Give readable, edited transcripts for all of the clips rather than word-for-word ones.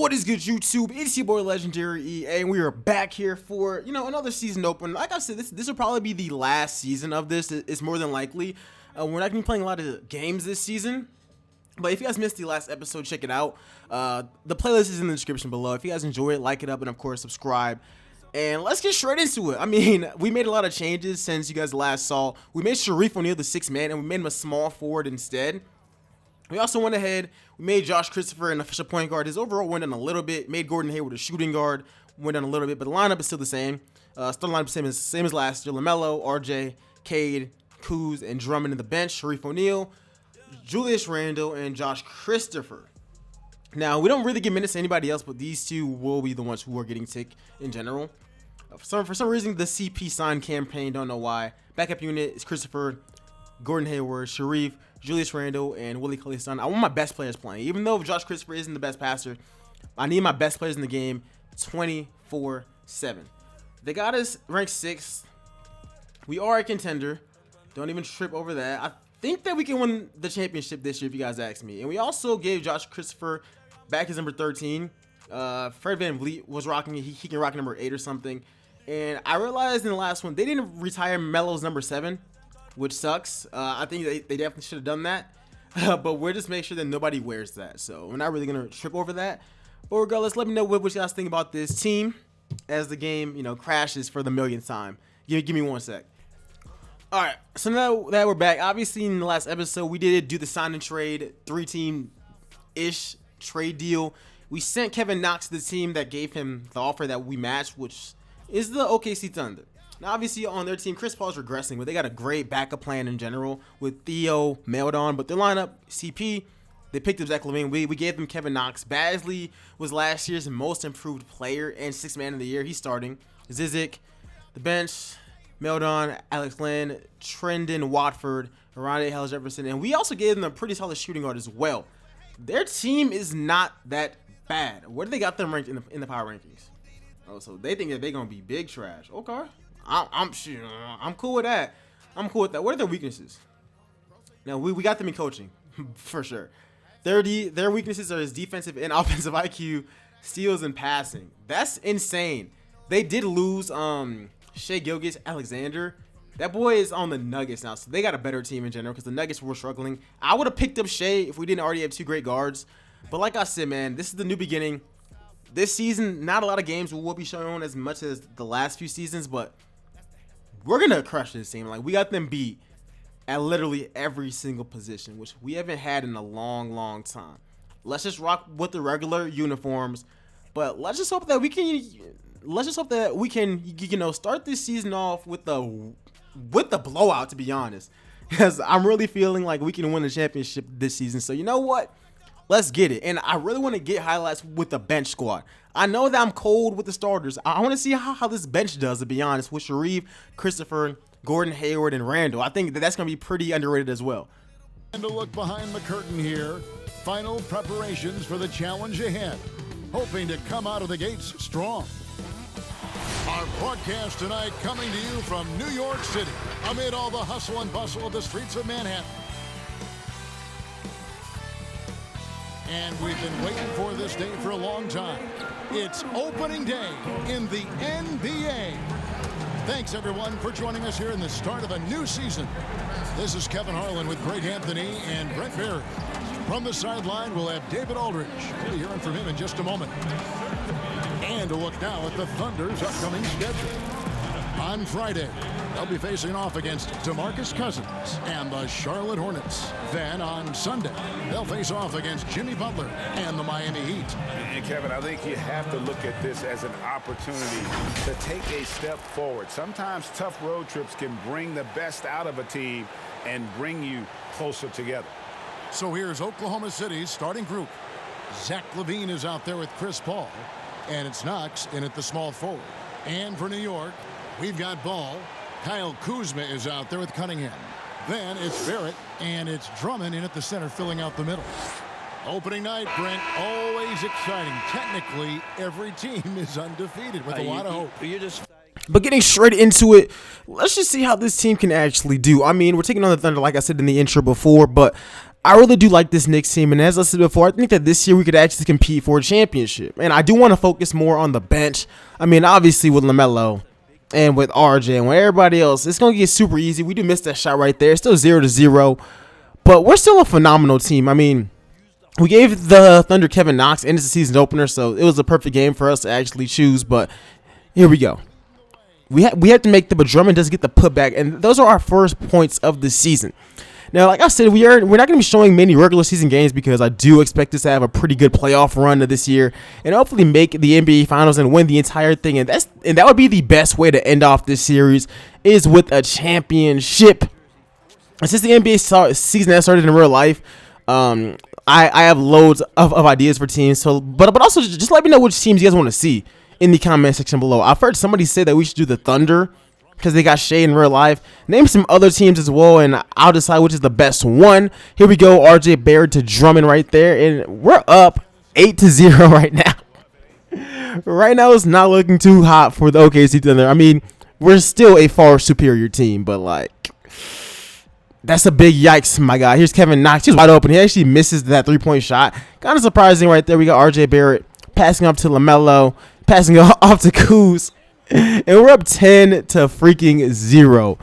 What is good, YouTube? It's your boy LegendaryEA, and we are back here for another season open. Like I said, this will probably be the last season of this. It's more than likely. We're not gonna be playing a lot of games this season, but if you guys missed the last episode, check it out. The playlist is in the description below. If you guys enjoy it, like it up, and of course subscribe. And let's get straight into it. I mean, we made a lot of changes since you guys last saw. We made Shareef O'Neal the 6th man, and we made him a small forward instead. We also went ahead, we made Josh Christopher an official point guard. His overall went down a little bit, made Gordon Hayward a shooting guard, went down a little bit, but the lineup is still the same. Starting lineup is same as last year. LaMelo, RJ, Cade, Kuz, and Drummond in the bench. Shareef O'Neal, Julius Randle, and Josh Christopher. Now, we don't really give minutes to anybody else, but these two will be the ones who are getting tick in general. For some reason, the CP sign campaign, don't know why. Backup unit is Christopher, Gordon Hayward, Shareef, Julius Randle, and Willie Cauley-Stein. I want my best players playing. Even though Josh Christopher isn't the best passer, I need my best players in the game 24/7. They got us ranked 6th. We are a contender. Don't even trip over that. I think that we can win the championship this year if you guys ask me. And we also gave Josh Christopher back his number 13. Fred VanVleet was rocking it. He can rock number 8 or something. And I realized in the last one, they didn't retire Melo's number 7. Which sucks. I think they definitely should have done that. But we're just making sure that nobody wears that. So we're not really going to trip over that. But regardless, let me know what you guys think about this team as the game, crashes for the millionth time. Give me one sec. All right. So now that we're back, obviously in the last episode, we did do the sign and trade 3-team-ish trade deal. We sent Kevin Knox to the team that gave him the offer that we matched, which is the OKC Thunder. Now, obviously, on their team, Chris Paul's regressing, but they got a great backup plan in general with Theo, Meldon, but their lineup, CP, they picked up Zach LaVine. We gave them Kevin Knox. Basley was last year's most improved player and 6th man of the year. He's starting. Zizic, the bench, Meldon, Alex Len, Trendon Watford, Arande Hell Jefferson, and we also gave them a pretty solid shooting guard as well. Their team is not that bad. Where do they got them ranked in the power rankings? Oh, so they think that they're going to be big trash. Okay. I'm cool with that. I'm cool with that. What are their weaknesses? Now, we got them in coaching, for sure. Their weaknesses are his defensive and offensive IQ, steals, and passing. That's insane. They did lose Shai Gilgeous-Alexander. That boy is on the Nuggets now, so they got a better team in general because the Nuggets were struggling. I would have picked up Shai if we didn't already have 2 great guards. But like I said, man, this is the new beginning. This season, not a lot of games will be shown as much as the last few seasons, but we're going to crush this team. Like, we got them beat at literally every single position, which we haven't had in a long, long time. Let's just rock with the regular uniforms, but let's just hope that we can start this season off with the blowout, to be honest, because I'm really feeling like we can win the championship this season. So you know what? Let's get it. And I really want to get highlights with the bench squad. I know that I'm cold with the starters. I want to see how this bench does, to be honest, with Shareef, Christopher, Gordon Hayward, and Randle. I think that's going to be pretty underrated as well. And a look behind the curtain here. Final preparations for the challenge ahead. Hoping to come out of the gates strong. Our broadcast tonight coming to you from New York City. Amid all the hustle and bustle of the streets of Manhattan. And we've been waiting for this day for a long time. It's opening day in the NBA. Thanks, everyone, for joining us here in the start of a new season. This is Kevin Harlan with Greg Anthony and Brent Barry. From the sideline, we'll have David Aldridge. We'll be hearing from him in just a moment. And a look now at the Thunder's upcoming schedule. On Friday, they'll be facing off against DeMarcus Cousins and the Charlotte Hornets. Then on Sunday, they'll face off against Jimmy Butler and the Miami Heat. And Kevin, I think you have to look at this as an opportunity to take a step forward. Sometimes tough road trips can bring the best out of a team and bring you closer together. So here's Oklahoma City's starting group. Zach LaVine is out there with Chris Paul, and it's Knox in at the small forward. And for New York, we've got Ball. Kyle Kuzma is out there with Cunningham. Then it's Barrett, and it's Drummond in at the center, filling out the middle. Opening night, Brent, always exciting. Technically, every team is undefeated with a lot of hope. But getting straight into it, let's just see how this team can actually do. I mean, we're taking on the Thunder, like I said in the intro before, but I really do like this Knicks team, and as I said before, I think that this year we could actually compete for a championship. And I do want to focus more on the bench. I mean, obviously with LaMelo and with RJ and with everybody else, it's going to get super easy. We do miss that shot right there. It's still 0-0, but we're still a phenomenal team. I mean, we gave the Thunder Kevin Knox, and it's a season opener, so it was a perfect game for us to actually choose. But here we go. We have to make but Drummond does get the putback, and those are our first points of the season. Now, like I said, we're not going to be showing many regular season games because I do expect us to have a pretty good playoff run this year and hopefully make the NBA Finals and win the entire thing. And that would be the best way to end off this series is with a championship. And since the NBA season has started in real life, I have loads of ideas for teams. So, but also just let me know which teams you guys want to see in the comment section below. I've heard somebody say that we should do the Thunder because they got Shea in real life. Name some other teams as well, and I'll decide which is the best one. Here we go, RJ Barrett to Drummond right there, and we're up 8-0 right now. Right now, it's not looking too hot for the OKC Thunder. I mean, we're still a far superior team, but like, that's a big yikes, my guy. Here's Kevin Knox. He's wide open. He actually misses that three-point shot. Kind of surprising right there. We got RJ Barrett passing up to LaMelo, passing off to Kuz. And we're up 10-0.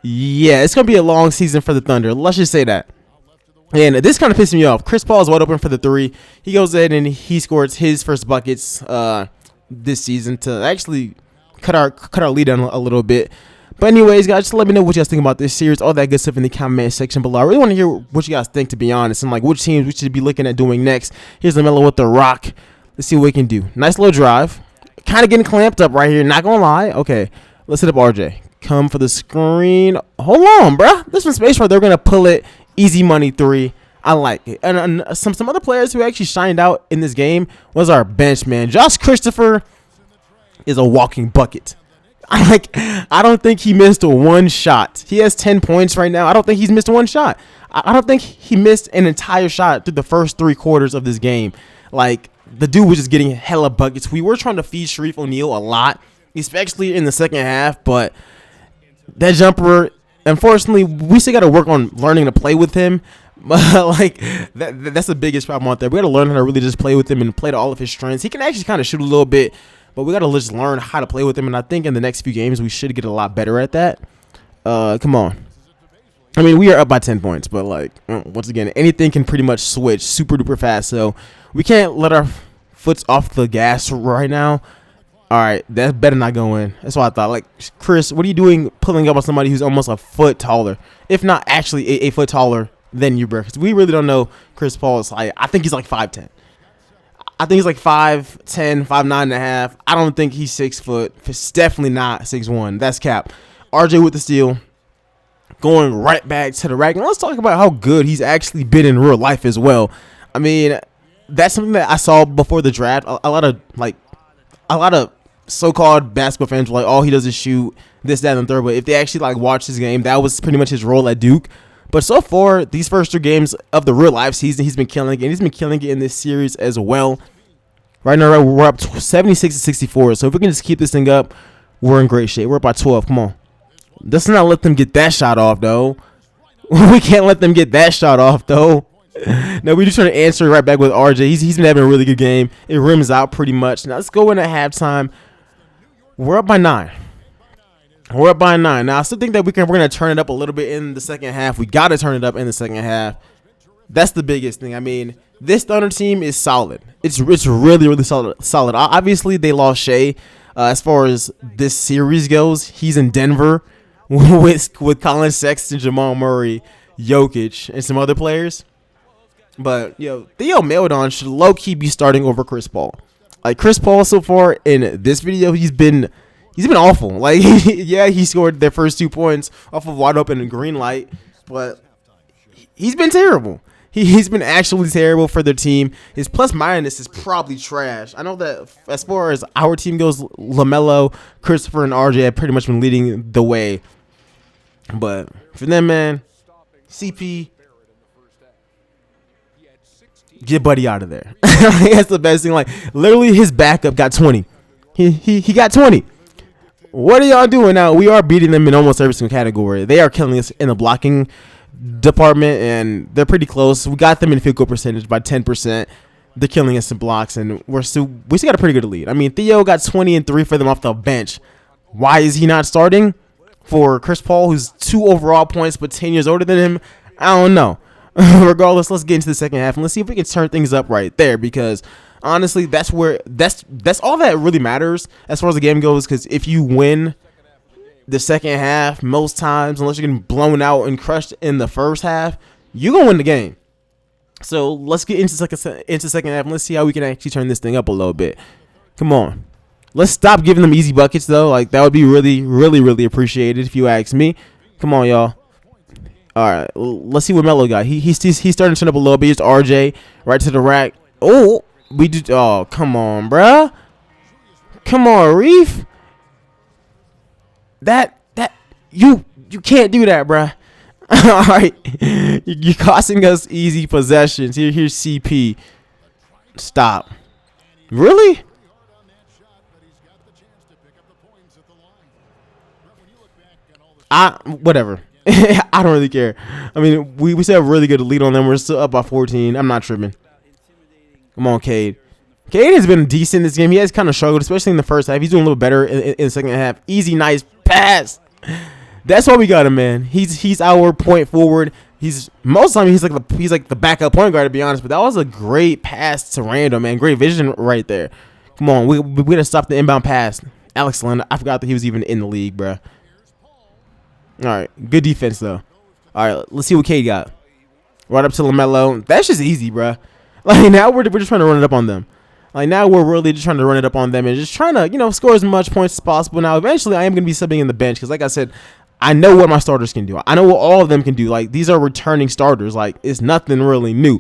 Yeah, it's going to be a long season for the Thunder. Let's just say that. And this kind of pissed me off. Chris Paul is wide open for the three. He goes in and he scores his first buckets this season to actually cut our lead down a little bit. But anyways, guys, just let me know what you guys think about this series. All that good stuff in the comment section below. I really want to hear what you guys think, to be honest. And like which teams we should be looking at doing next. Here's LaMelo with the rock. Let's see what we can do. Nice little drive. Kind of getting clamped up right here. Not going to lie. Okay. Let's hit up RJ. Come for the screen. Hold on, bruh. There's some space right there. We're going to pull it. Easy money three. I like it. And some other players who actually shined out in this game was our bench, man. Josh Christopher is a walking bucket. I don't think he missed one shot. He has 10 points right now. I don't think he's missed one shot. I don't think he missed an entire shot through the first 3 quarters of this game. Like, the dude was just getting hella buckets. We were trying to feed Shareef O'Neal a lot, especially in the second half, but that jumper, unfortunately, we still got to work on learning to play with him. Like, that's the biggest problem out there. We got to learn how to really just play with him and play to all of his strengths. He can actually kind of shoot a little bit, but we got to just learn how to play with him, and I think in the next few games we should get a lot better at that. Come on. I mean, we are up by 10 points, but, like, once again, anything can pretty much switch super duper fast, so we can't let our foots off the gas right now. All right, that better not go in. That's what I thought. Like, Chris, what are you doing pulling up on somebody who's almost a foot taller, if not actually a foot taller than you, bro? Because we really don't know Chris Paul's height. I think he's like 5'10". I think he's like 5'10", 5'9.5". I don't think he's 6 foot. It's definitely not 6'1". That's cap. RJ with the steal. Going right back to the rack. And let's talk about how good he's actually been in real life as well. I mean, that's something that I saw before the draft. A lot of so-called basketball fans were like, all he does is shoot this, that, and the third. But if they actually like watch his game, that was pretty much his role at Duke. But so far, these first 3 games of the real life season, he's been killing it. And he's been killing it in this series as well. Right now, we're up 76-64. So if we can just keep this thing up, we're in great shape. We're up by 12. Come on. Let's not let them get that shot off, though. We can't let them get that shot off, though. No, we just trying to answer right back with RJ. He's been having a really good game. It rims out pretty much. Now, let's go in at halftime. We're up by 9. We're up by 9. Now, I still think that we're going to turn it up a little bit in the second half. We got to turn it up in the second half. That's the biggest thing. I mean, this Thunder team is solid. It's really, really solid. Obviously, they lost Shea. As far as this series goes, he's in Denver with Colin Sexton, Jamal Murray, Jokic, and some other players. But, Theo Maledon should low-key be starting over Chris Paul. Like, Chris Paul so far in this video, he's been awful. Like, yeah, he scored their first 2 points off of wide open and green light, but he's been terrible. He's been actually terrible for their team. His plus-minus is probably trash. I know that as far as our team goes, LaMelo, Christopher, and RJ have pretty much been leading the way. But for them, man, CP, get Buddy out of there. That's the best thing. Like, literally, his backup got 20. He got 20. What are y'all doing now? We are beating them in almost every single category. They are killing us in the blocking. department, and they're pretty close. We got them in field goal percentage by 10%. They're killing us in blocks, and we still got a pretty good lead. I mean, Theo got 20 and 3 for them off the bench. Why is he not starting for Chris Paul, who's 2 overall points but 10 years older than him? I don't know. Regardless, let's get into the second half and let's see if we can turn things up right there, because honestly, that's all that really matters as far as the game goes. Because if you win the second half most times, unless you're getting blown out and crushed in the first half, you're gonna win the game. So let's get into second half and let's see how we can actually turn this thing up a little bit. Come on. Let's stop giving them easy buckets, though. Like, that would be really, really, really appreciated if you ask me. Come on, y'all. All right. Let's see what Melo got. He's starting to turn up a little bit. It's RJ right to the rack. Oh, we did. Oh, come on, bruh. Come on, Reef. You can't do that, bruh. All right, you're costing us easy possessions. Here's CP. Stop. Really? Whatever. I don't really care. I mean, we still have a really good lead on them. We're still up by 14. I'm not tripping. Come on, Cade. Cade has been decent in this game. He has kind of struggled, especially in the first half. He's doing a little better in the second half. Easy, nice pass. That's why we got him, man. He's our point forward. Most of the time he's like the backup point guard, to be honest. But that was a great pass to Randall, man. Great vision right there. Come on, we gotta stop the inbound pass. Alex Len, I forgot that he was even in the league, bro. All right, good defense though. All right, let's see what Cade got. Right up to LaMelo. That's just easy, bro. Like, now we're just trying to run it up on them. Like, now we're really just trying to run it up on them and just trying to, score as much points as possible. Now, eventually, I am going to be subbing in the bench because, like I said, I know what my starters can do. I know what all of them can do. Like, these are returning starters. Like, it's nothing really new.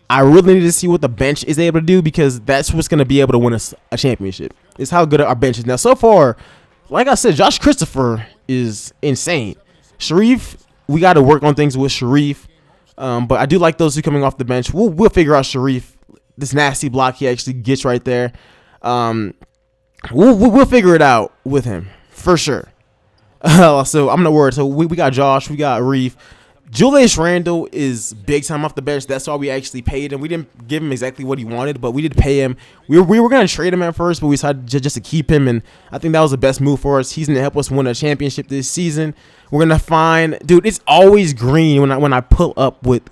I really need to see what the bench is able to do, because that's what's going to be able to win us a championship. It's how good our bench is. Now, so far, like I said, Josh Christopher is insane. Shareef, we got to work on things with Shareef. But I do like those two coming off the bench. We'll figure out Shareef, this nasty block he actually gets right there. We'll figure it out with him for sure. So I'm not worried. So we got Josh, we got Reef. Julius Randle is big time off the bench. That's why we actually paid him. We didn't give him exactly what he wanted, but we did pay him. We were going to trade him at first, but we decided just to keep him, and I think that was the best move for us. He's going to help us win a championship this season. We're going to find, dude, it's always green when I pull up with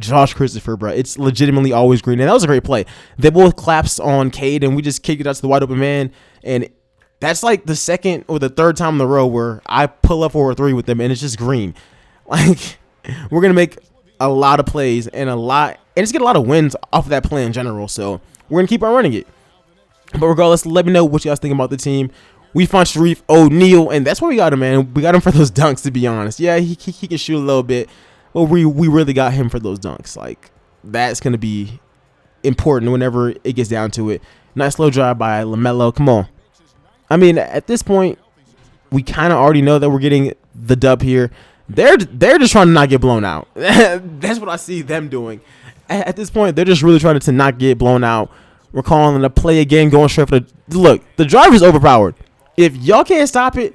Josh Christopher, bro. It's legitimately always green, and that was a great play. They both collapsed on Cade, and we just kicked it out to the wide open man, and that's like the second or the third time in a row where I pull up for a three with them, and it's just green. Like, we're going to make a lot of plays and just get a lot of wins off of that play in general. So we're going to keep on running it. But regardless, let me know what you guys think about the team. We found Shareef O'Neal, and that's where we got him, man. We got him for those dunks, to be honest. Yeah, he can shoot a little bit, but we really got him for those dunks. Like, that's going to be important whenever it gets down to it. Nice slow drive by LaMelo. Come on. I mean, at this point, we kind of already know that we're getting the dub here. They're just trying to not get blown out. That's what I see them doing. At this point, they're just really trying to not get blown out. We're calling it a play again, going straight for the look. The drive is overpowered. If y'all can't stop it,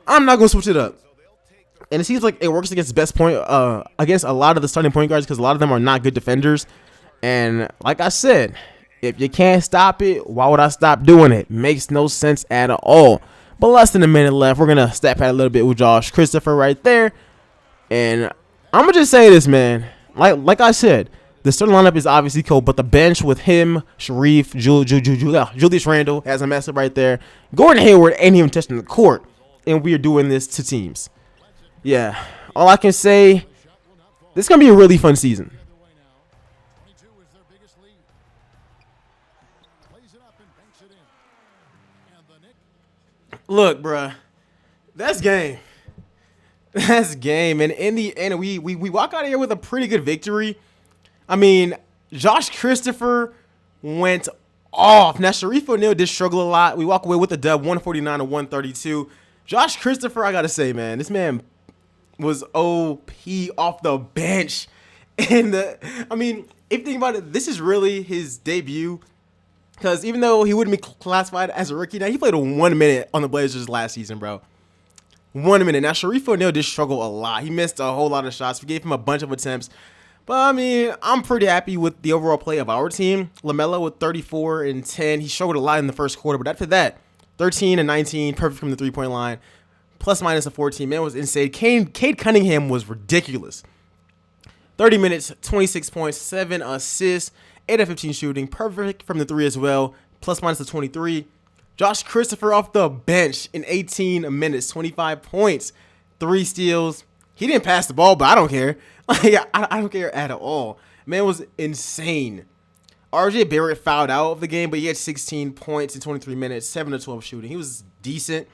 I'm not gonna switch it up. And it seems like it works against against a lot of the starting point guards, because a lot of them are not good defenders. And like I said, if you can't stop it, why would I stop doing it? Makes no sense at all. But less than a minute left. We're gonna step out a little bit with Josh Christopher right there. And I'm going to just say this, man. Like I said, the starting lineup is obviously cold, but the bench with him, Shareef, Julius Randle has a mess up right there. Gordon Hayward ain't even touching the court, and we are doing this to teams. Yeah, all I can say, this is going to be a really fun season. Look, bruh, that's game. That's game, and in the end, we walk out of here with a pretty good victory. I mean, Josh Christopher went off. Now, Shareef O'Neal did struggle a lot. We walk away with a dub, 149 to 132. Josh Christopher, I gotta say, man, this man was OP off the bench. And I mean, if you think about it, this is really his debut, because even though he wouldn't be classified as a rookie, now he played 1 minute on the Blazers last season, bro. 1 minute. Now, Shareef O'Neal did struggle a lot. He missed a whole lot of shots. We gave him a bunch of attempts. But, I mean, I'm pretty happy with the overall play of our team. LaMelo with 34 and 10. He struggled a lot in the first quarter. But after that, 13 and 19, perfect from the three-point line. Plus minus a 14. Man, it was insane. Cade Cunningham was ridiculous. 30 minutes, 26 points, 7 assists, 8 of 15 shooting. Perfect from the three as well. Plus minus a 23. Josh Christopher off the bench in 18 minutes, 25 points, 3 steals. He didn't pass the ball, but I don't care. Like, I don't care at all. Man, it was insane. RJ Barrett fouled out of the game, but he had 16 points in 23 minutes, 7 of 12 shooting. He was decent.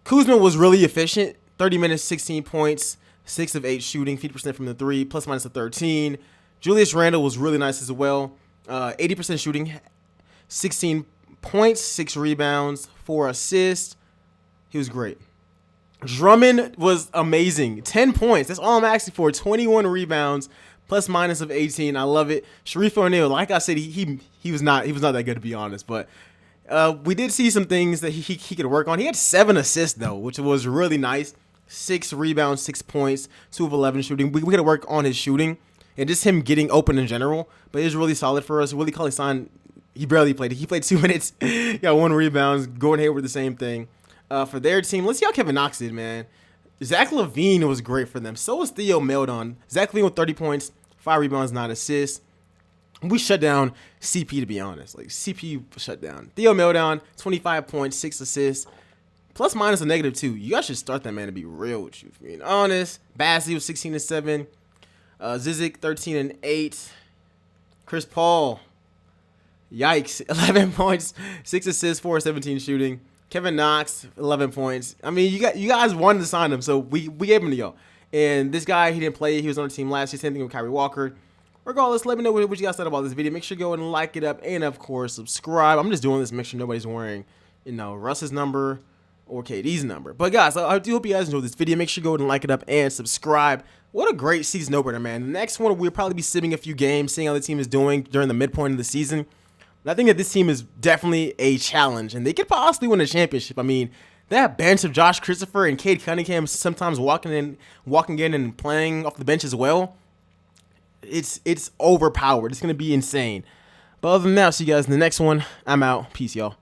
Kuzma was really efficient, 30 minutes, 16 points, 6 of 8 shooting, 50% from the three, plus minus a 13. Julius Randle was really nice as well, 80% shooting, 16 points, 6 rebounds, 4 assists. He was great. Drummond was amazing, 10 points. That's all I'm asking for. 21 rebounds, plus minus of 18. I love it. Shareef O'Neal, like I said, he was not that good, to be honest, but we did see some things that he could work on. He had 7 assists though, which was really nice. 6 rebounds, 6 points, 2 of 11 shooting. We got to work on his shooting and just him getting open in general. But it was really solid for us. Willie Cauley-Stein, he barely played. He played 2 minutes. He got 1 rebound. Gordon Hayward the same thing. For their team, let's see how Kevin Knox did, man. Zach LaVine was great for them. So was Theo Maledon. Zach LaVine with 30 points, 5 rebounds, 9 assists. We shut down CP, to be honest. Like, CP shut down. Theo Maledon, 25 points, 6 assists. Plus minus a -2. You guys should start that man, to be real with you. Being honest. Bassey was 16 and 7. Zizic 13 and 8. Chris Paul. Yikes. 11 points, 6 assists, 4 of 17 shooting. Kevin Knox, 11 points. I mean, you guys wanted to sign him, so we gave him to y'all. And this guy, he didn't play. He was on the team last year. Same thing with Kyrie Walker. Regardless, let me know what you guys thought about this video. Make sure you go and like it up, and of course, subscribe. I'm just doing this to make sure nobody's wearing, Russ's number or KD's number. But guys, I do hope you guys enjoyed this video. Make sure you go and like it up and subscribe. What a great season opener, man. The next one, we'll probably be simming a few games, seeing how the team is doing during the midpoint of the season. And I think that this team is definitely a challenge, and they could possibly win a championship. I mean, that bench of Josh Christopher and Cade Cunningham sometimes walking in and playing off the bench as well. It's overpowered. It's going to be insane. But other than that, I'll see you guys in the next one. I'm out. Peace, y'all.